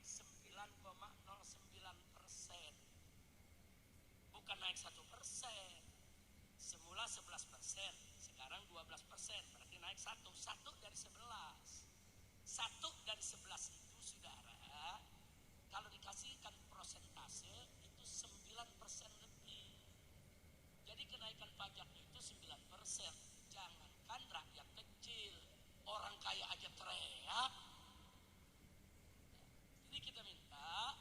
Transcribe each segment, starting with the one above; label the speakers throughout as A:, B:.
A: naik 9,09%. Bukan naik 1%. Semula 11%, sekarang 12%. Berarti naik 1 dari 11. 1 dari 11 itu, saudara, kalau dikasihkan prosentase itu 9% lebih. Jadi kenaikan pajak itu 9%. Jangankan rakyat kecil, orang kaya aja teriak. Jadi kita minta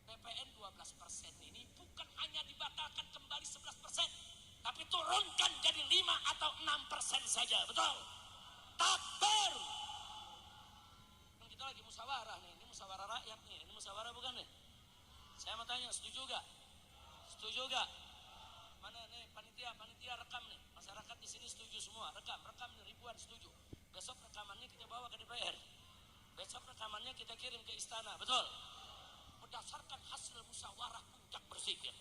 A: PPN 12% ini bukan hanya dibatalkan kembali 11%, tapi turunkan jadi 5 atau 6% saja, betul? Takbir. Kan kita lagi musyawarah nih, ini musyawarah rakyat nih, ini musyawarah bukan nih? Saya mau tanya, setuju gak? Setuju gak? Mana nih panitia rekam nih, masyarakat di sini setuju semua, rekam nih, ribuan setuju. Besok rekamannya kita bawa ke DPR, besok rekamannya kita kirim ke istana, betul? Berdasarkan hasil musyawarah puncak berzikir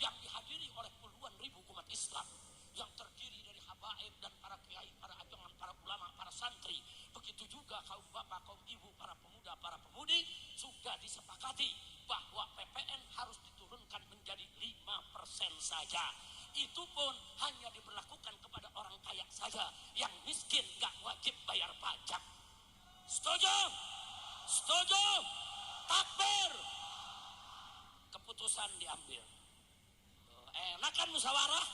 A: yang dihadiri oleh puluhan ribu umat Islam, yang terdiri dari habaib dan para kiai, para ajongan, para ulama, para santri, begitu juga kaum bapak, kaum ibu, para pemuda, para pemudi, sudah disepakati bahwa PPN harus diturunkan menjadi 5% saja. Itu pun hanya diberlakukan kepada orang kaya saja, yang miskin gak wajib bayar pajak. Setuju? Setuju? Takbir. Keputusan diambil. Enak kan musyawarah?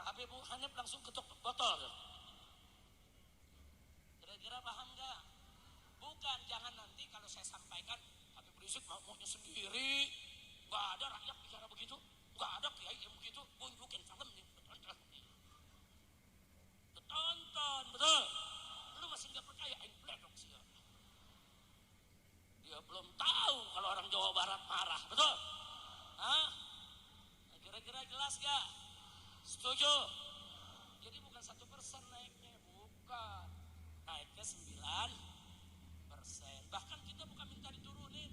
A: Habib Hanif langsung ketuk botol. Kira-kira paham gak? Bukan, jangan nanti kalau saya sampaikan Habib Rizik maunya sendiri. Gak ada rakyat bicara begitu, gak ada kiai yang begitu. Tunjukin film nih, tonton, betul? Lu masih gak percaya, bledok sih. Dia belum tahu kalau orang Jawa Barat marah, betul? Hah? Nah, kira-kira jelas gak? Setuju? Jadi bukan 1% naiknya, bukan. Naiknya 9%. Bahkan kita bukan minta diturunin.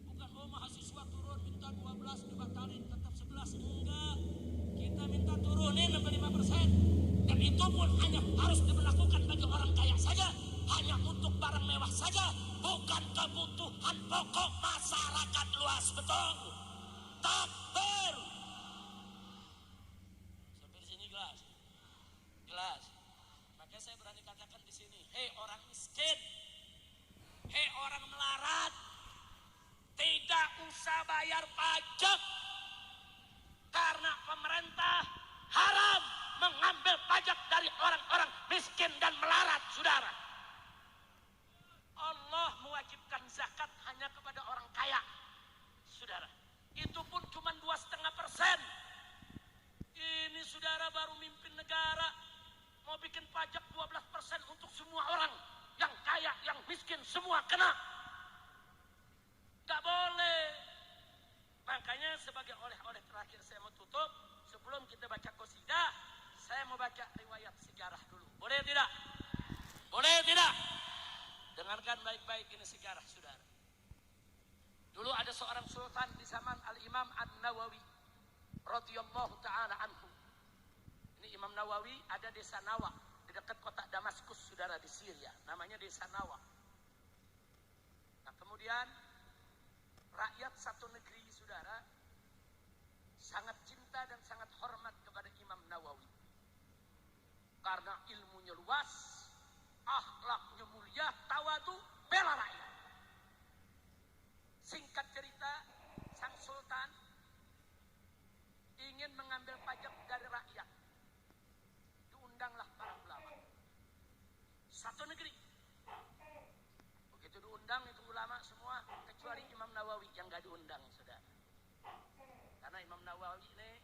A: Bukan, oh mahasiswa turun minta 12 dibatalin tetap 11. Enggak. Kita minta turunin sampai 5%. Dan itu pun hanya harus diberlakukan bagi orang kaya saja. Hanya untuk barang mewah saja, bukan kebutuhan pokok masyarakat luas, betul? Takbir. Sampai di sini jelas? Jelas. Makanya saya berani katakan di sini, hei orang miskin, hei orang melarat, tidak usah bayar pajak, karena pemerintah haram mengambil pajak dari orang-orang miskin dan melarat, saudara. Allah mewajibkan zakat hanya kepada orang kaya, saudara. Itu pun cuma 2,5%. Ini saudara baru mimpin negara, mau bikin pajak 12% untuk semua orang, yang kaya, yang miskin, semua kena. Gak boleh. Makanya sebagai oleh-oleh terakhir saya mau tutup, sebelum kita baca qasidah, saya mau baca riwayat sejarah dulu. Boleh tidak? Boleh tidak? Dengarkan baik-baik ini sejarah, saudara. Dulu ada seorang sultan di zaman Al-Imam An-Nawawi radhiyallahu ta'ala anhu. Ini Imam Nawawi ada desa Nawa di dekat kota Damaskus, saudara, di Syria. Namanya desa Nawa. Nah, kemudian rakyat satu negeri, saudara, sangat cinta dan sangat hormat kepada Imam Nawawi. Karena ilmunya luas, akhlaknya mulia, tawadu, bela rakyat. Singkat cerita, sang sultan ingin mengambil pajak dari rakyat. Diundanglah para ulama. Satu negeri. Begitu diundang itu ulama semua, kecuali Imam Nawawi yang gak diundang, saudara. Karena Imam Nawawi ini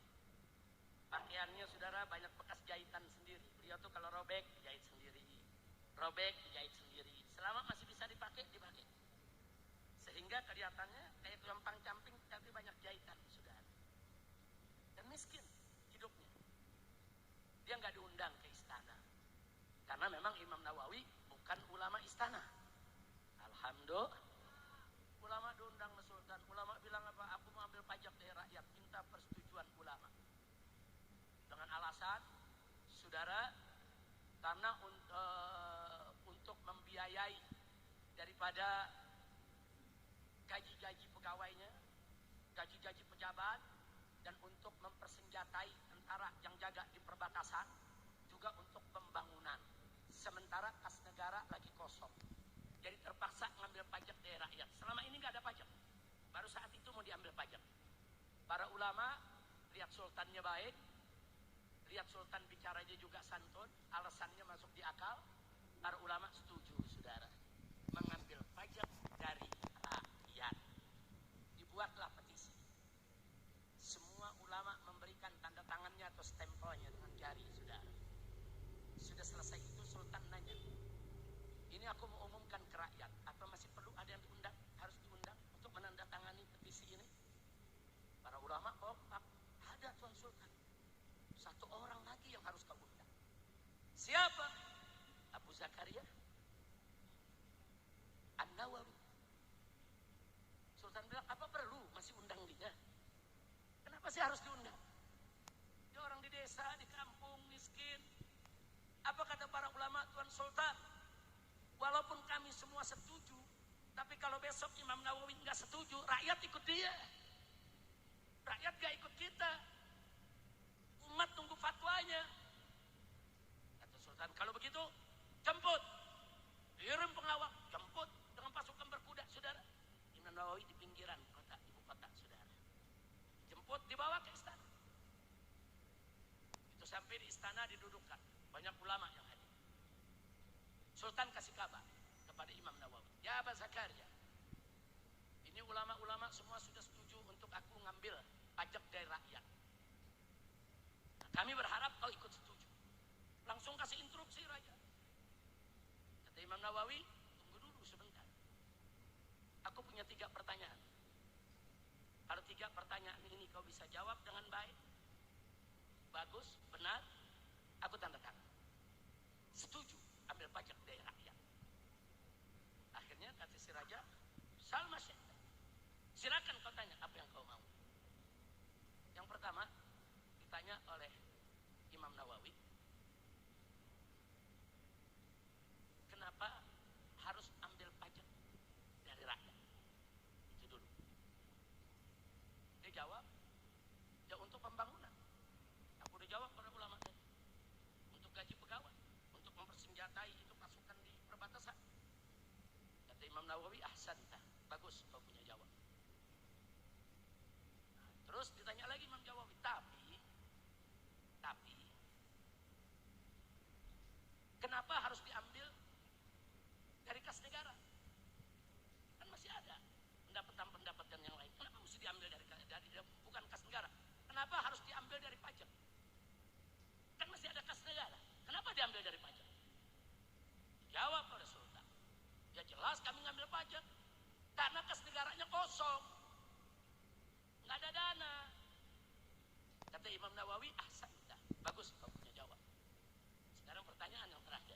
A: pakaiannya, saudara, banyak bekas jahitan sendiri. Beliau tuh kalau robek dijahit sendiri, robek dijahit sendiri. Selama masih bisa dipakai, dipakai. Sehingga kelihatannya kayak gampang camping, tapi banyak jahitan, saudara. Dan miskin hidupnya. Dia nggak diundang ke istana. Karena memang Imam Nawawi bukan ulama istana. Alhamdulillah. Ulama diundang ke sultan. Ulama bilang apa? Aku mau ambil pajak dari rakyat, minta persetujuan ulama. Dengan alasan, saudara, karena daripada gaji-gaji pegawainya, gaji-gaji pejabat, dan untuk mempersenjatai tentara yang jaga di perbatasan, juga untuk pembangunan. Sementara kas negara lagi kosong. Jadi terpaksa ngambil pajak dari rakyat. Selama ini nggak ada pajak. Baru saat itu mau diambil pajak. Para ulama lihat sultannya baik, lihat sultan bicaranya juga santun, alasannya masuk di akal. Para ulama setuju, saudara, mengambil pajak dari rakyat. Dibuatlah petisi. Semua ulama memberikan tanda tangannya atau stempelnya dengan jari, saudara. Sudah selesai itu sultan nanya, ini aku mau umumkan ke rakyat, apa masih perlu ada yang diundang, harus diundang untuk menandatangani petisi ini? Para ulama, oh ada Tuan Sultan, satu orang lagi yang harus kau undang. Siapa? Abu Zakaria An-Nawawi. Sultan bilang, apa perlu masih undang dia? Kenapa sih harus diundang? Dia orang di desa, di kampung, miskin. Apa kata para ulama? Tuan Sultan, walaupun kami semua setuju, tapi kalau besok Imam Nawawi nggak setuju, rakyat ikut dia. Rakyat gak ikut kita. Umat tunggu fatwanya. Kata Sultan, kalau begitu jemput, kirim pengawal, jemput dengan pasukan berkuda, saudara. Imam Nawawi di pinggiran kota, ibu kota, saudara. Jemput, dibawa ke istana. Itu sampai di istana didudukkan, banyak ulama yang hadir. Sultan kasih kabar kepada Imam Nawawi, ya Abu Zakaria, ini ulama-ulama semua sudah setuju untuk aku ngambil pajak dari rakyat. Nah, kami berharap kau ikut setuju. Langsung kasih instruksi raja. Kata Imam Nawawi, tunggu dulu sebentar. Aku punya 3 pertanyaan. Kalau 3 pertanyaan ini kau bisa jawab dengan baik, bagus, benar, aku tanda tangan. Setuju ambil pajak dari rakyat. Akhirnya kata si raja, Salma Syekh, silakan kau tanya apa yang kau mau. Yang pertama ditanya oleh Imam Nawawi, kenapa harus ambil pajak dari rakyat? Itu dulu. Dia jawab, ya untuk pembangunan. Aku udah jawab pada ulama tadi. Untuk gaji pegawai, untuk mempersenjatai itu pasukan di perbatasan. Kata Imam Nawawi, ahsanta, bagus kau punya jawab. Nah, terus ditanya lagi Imam Nawawi, tapi kenapa harus diambil dari kas negara? Kan masih ada pendapatan yang lain. Kenapa mesti diambil dari bukan kas negara? Kenapa harus diambil dari pajak? Kan masih ada kas negara. Kenapa diambil dari pajak? Jawab oleh Sultan, ya jelas kami ngambil pajak karena kas negaranya kosong, nggak ada dana. Kata Imam Nawawi, ahsanta, bagus kau punya jawab. Sekarang pertanyaan yang terakhir,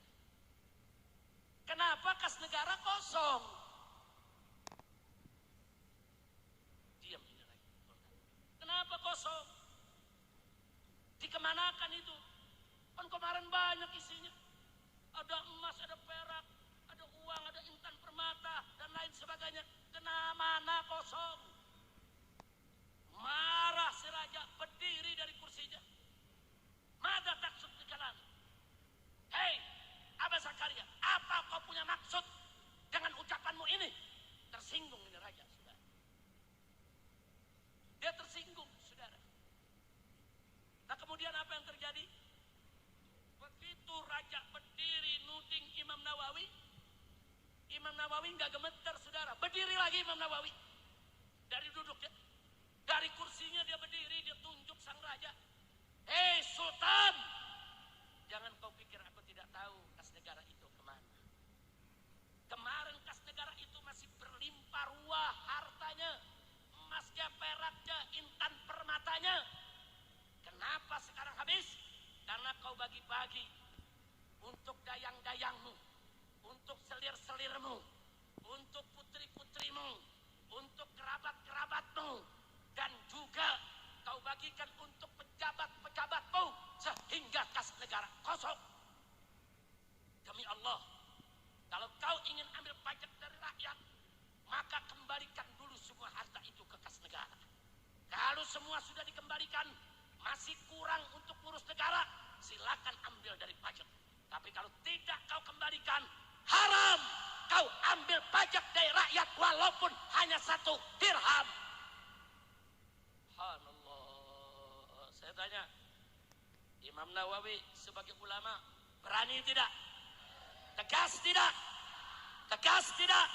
A: kenapa kas negara kosong? Diam ini lagi. Kenapa kosong? Dikemanakan itu? Kan kemarin banyak isinya. Ada emas, ada perak, ada uang, ada intan permata, dan lain sebagainya. Mana kosong? Marah si raja, berdiri dari kursinya. Mada taksud di kalam. Hei, Abu Zakaria, apa kau punya maksud dengan ucapanmu ini? Tersinggung ini raja, saudara. Dia tersinggung, saudara. Nah, kemudian apa yang terjadi? Begitu raja berdiri nuding Imam Nawawi nggak gemeter, saudara. Berdiri lagi Imam Nawawi dari duduknya, dari kursinya dia berdiri, dia tunjuk sang raja. Hei Sultan, jangan kau pikir aku tidak tahu kas negara itu kemana. Kemarin kas negara itu masih berlimpah ruah hartanya, emasnya, peraknya, intan permatanya. Kenapa sekarang habis? Karena kau bagi-bagi untuk dayang-dayangmu, untuk selir-selirmu, untuk putri-putrimu, untuk kerabat-kerabatmu, dan juga kau bagikan untuk pejabat-pejabatmu, sehingga kas negara kosong. Demi Allah, kalau kau ingin ambil pajak dari rakyat, silakan ambil dari pajak. Tapi kalau tidak kau kembalikan, haram kau ambil pajak dari rakyat walaupun hanya 1 dirham. Subhanallah. Saya tanya, Imam Nawawi sebagai ulama berani tidak? Tegas tidak? Tegas tidak?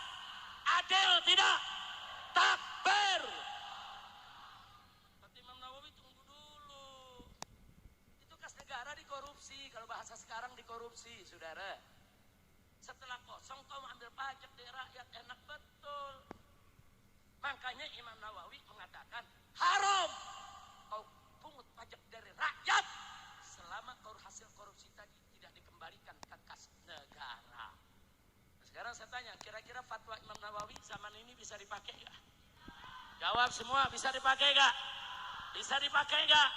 A: Adil tidak? Takbir. Kata Imam Nawawi, tunggu dulu. Itu kas negara dikorupsi. Kalau bahasa sekarang dikorupsi, saudara. Setelah kosong kau ambil pajak dari rakyat, enak betul. Makanya Imam Nawawi mengatakan haram kau pungut pajak dari rakyat selama hasil korupsi tadi tidak dikembalikan ke kas negara. Sekarang saya tanya, kira-kira fatwa Imam Nawawi zaman ini bisa dipakai gak? Jawab semua, bisa dipakai gak? Bisa dipakai gak?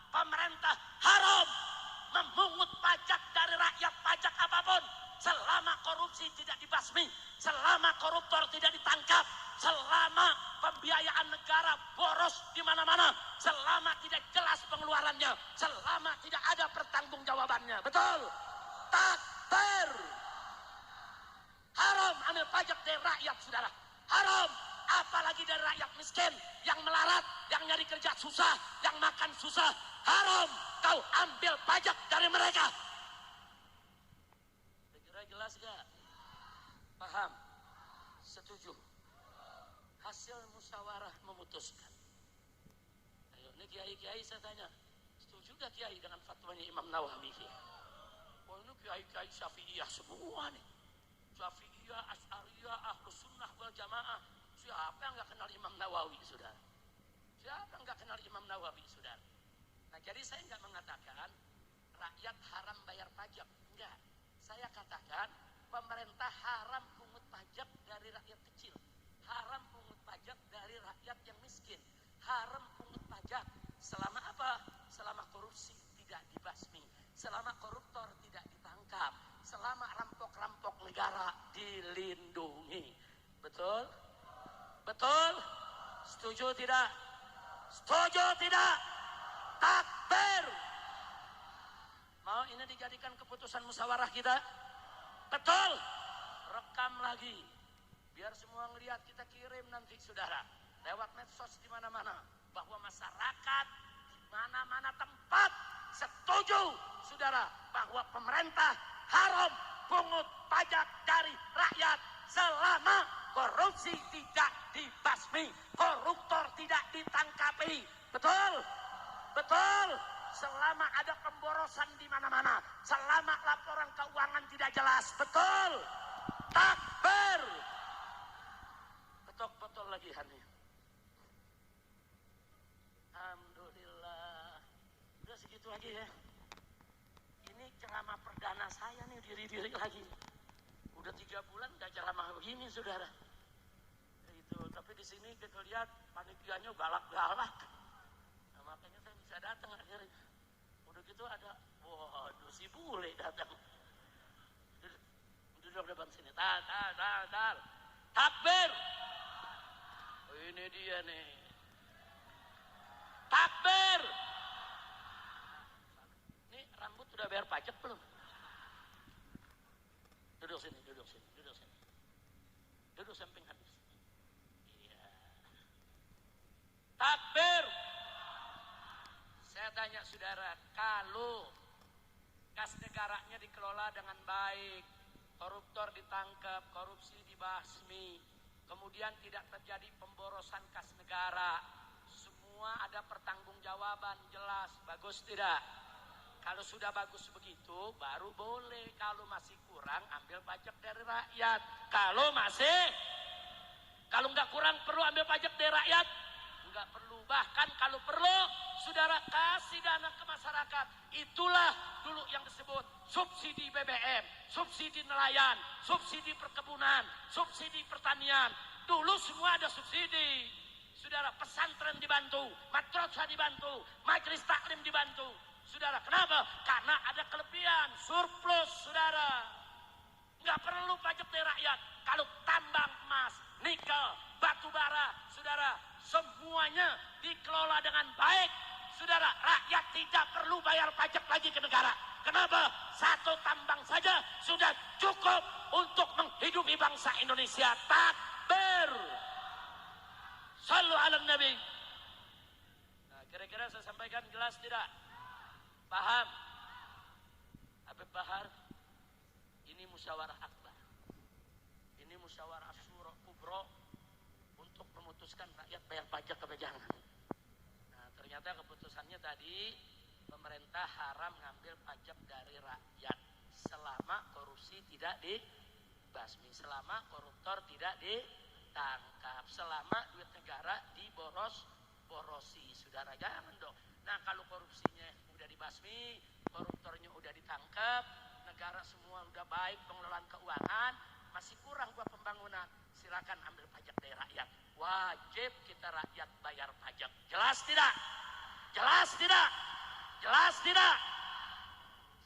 A: Pemerintah haram memungut pajak dari rakyat, pajak apapun, selama korupsi tidak dibasmi, selama koruptor tidak ditangkap, selama pembiayaan negara boros di mana-mana, selama tidak jelas pengeluarannya, selama tidak ada pertanggungjawabannya. Betul? Takbir. Haram ambil pajak dari rakyat, saudara. Haram. Apalagi dari rakyat miskin yang melarat, yang nyari kerja susah, yang makan susah. Haram kau ambil pajak dari mereka. Kira-kira jelas gak? Paham? Setuju? Hasil musyawarah memutuskan. Ayo, ini kiai-kiai saya tanya, setuju gak kiai dengan fatwanya Imam Nawawi? Oh, ini kiai-kiai Syafi'iyah semua nih. Syafi'iyah, Asy'ariyah, Ahlus Sunnah wal Jamaah. Siapa yang gak kenal Imam Nawawi, saudara? Siapa yang gak kenal Imam Nawawi, saudara? Nah, jadi saya nggak mengatakan rakyat haram bayar pajak. Enggak. Saya katakan pemerintah haram pungut pajak dari rakyat kecil. Haram pungut pajak dari rakyat yang miskin. Haram pungut pajak selama apa? Selama korupsi tidak dibasmi. Selama koruptor tidak ditangkap. Selama rampok-rampok negara dilindungi. Betul? Betul? Setuju tidak? Setuju tidak? Takbir. Mau ini dijadikan keputusan musyawarah kita? Betul? Rekam lagi. Biar semua ngelihat, kita kirim nanti saudara. Lewat medsos di mana-mana. Bahwa masyarakat di mana-mana tempat setuju saudara. Bahwa pemerintah haram pungut pajak dari rakyat selama korupsi tidak dibasmi, koruptor tidak ditangkapi. Betul? Betul? Selama ada pemborosan di mana-mana, selama laporan keuangan tidak jelas. Betul? Takbir. Betul lagi Hani. Alhamdulillah. Udah segitu aja ya. Ini ceramah perdana saya nih, diri-diri lagi. Udah 3 bulan gak ceramah begini, saudara. Itu, tapi di sini kita lihat panitianya galak-galak. Nah, makanya saya bisa datang akhirnya. Udah gitu ada, waduh si bule datang. Duduk depan sini. Tar. Takbir. Oh, ini dia nih. Takbir. Ini rambut udah bayar pajak belum? Duduk sini. Duduk samping habis. Iya. Takbir. Saya tanya saudara, kalau kas negaranya dikelola dengan baik, koruptor ditangkap, korupsi dibasmi, kemudian tidak terjadi pemborosan kas negara, semua ada pertanggungjawaban jelas, bagus tidak? Kalau sudah bagus begitu, baru boleh. Kalau masih kurang, ambil pajak dari rakyat. Kalau nggak kurang perlu ambil pajak dari rakyat, nggak perlu. Bahkan kalau perlu, saudara kasih dana ke masyarakat. Itulah dulu yang disebut subsidi BBM, subsidi nelayan, subsidi perkebunan, subsidi pertanian. Dulu semua ada subsidi. Saudara, pesantren dibantu, madrasah dibantu, majelis taklim dibantu. Saudara, kenapa? Karena ada kelebihan, surplus, saudara. Nggak perlu pajak dari rakyat. Kalau tambang emas, nikel, batu bara, saudara, semuanya dikelola dengan baik. Saudara, rakyat tidak perlu perlu bayar pajak lagi ke negara. Kenapa? Satu tambang saja sudah cukup untuk menghidupi bangsa Indonesia. Takbir. Shallu ala Nabi. Nah, kira-kira saya sampaikan jelas tidak? Paham? Habib Bahar, ini musyawarah akbar. Ini musyawarah syuro kubro untuk memutuskan rakyat bayar pajak apa jangan. Nah, ternyata keputusannya tadi pemerintah haram ngambil pajak dari rakyat selama korupsi tidak dibasmi, selama koruptor tidak ditangkap, selama duit negara diboros-borosi. Saudara, jangan dong. Nah, kalau korupsinya udah dibasmi, koruptornya udah ditangkap, negara semua udah baik pengelolaan keuangan, masih kurang buat pembangunan, silakan ambil pajak dari rakyat. Wajib kita rakyat bayar pajak. Jelas tidak? Jelas tidak? Jelas tidak?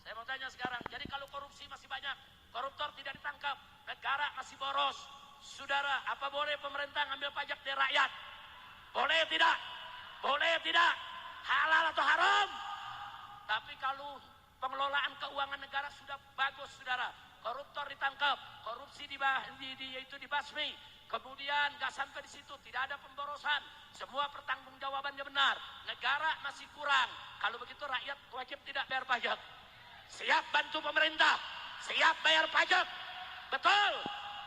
A: Saya mau tanya sekarang, jadi kalau korupsi masih banyak, koruptor tidak ditangkap, negara masih boros, saudara, apa boleh pemerintah ngambil pajak dari rakyat? Boleh tidak? Boleh tidak? Halal atau haram? Tapi kalau pengelolaan keuangan negara sudah bagus, saudara, koruptor ditangkap, korupsi itu dibasmi, kemudian nggak sampai di situ, tidak ada pemborosan, semua pertanggungjawabannya benar, negara masih kurang. Kalau begitu rakyat wajib tidak bayar pajak. Siap bantu pemerintah, siap bayar pajak, betul.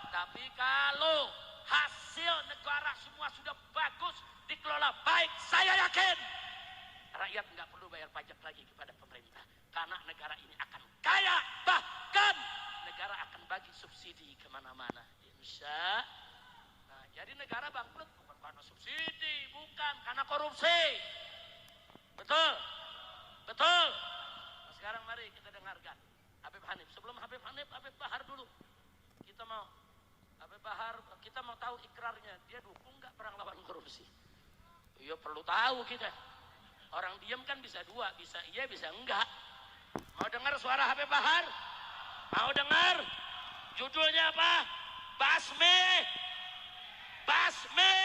A: Tapi kalau hasil negara semua sudah bagus, dikelola baik, saya yakin rakyat nggak perlu bayar pajak lagi kepada pemerintah, karena negara ini akan kaya, bahkan negara akan bagi subsidi kemana-mana, insya. Nah, jadi negara bangkrut bukan karena subsidi, bukan karena korupsi, betul, betul. Nah, sekarang mari kita dengarkan Habib Hanif. Sebelum Habib Hanif, Habib Bahar dulu. Kita mau Habib Bahar, kita mau tahu ikrarnya, dia dukung nggak perang lawan korupsi? Iya, perlu tahu kita. Orang diam kan bisa dua, bisa iya, bisa enggak. Mau dengar suara Habib Bahar? Mau dengar? Judulnya apa? Basmi. Basmi.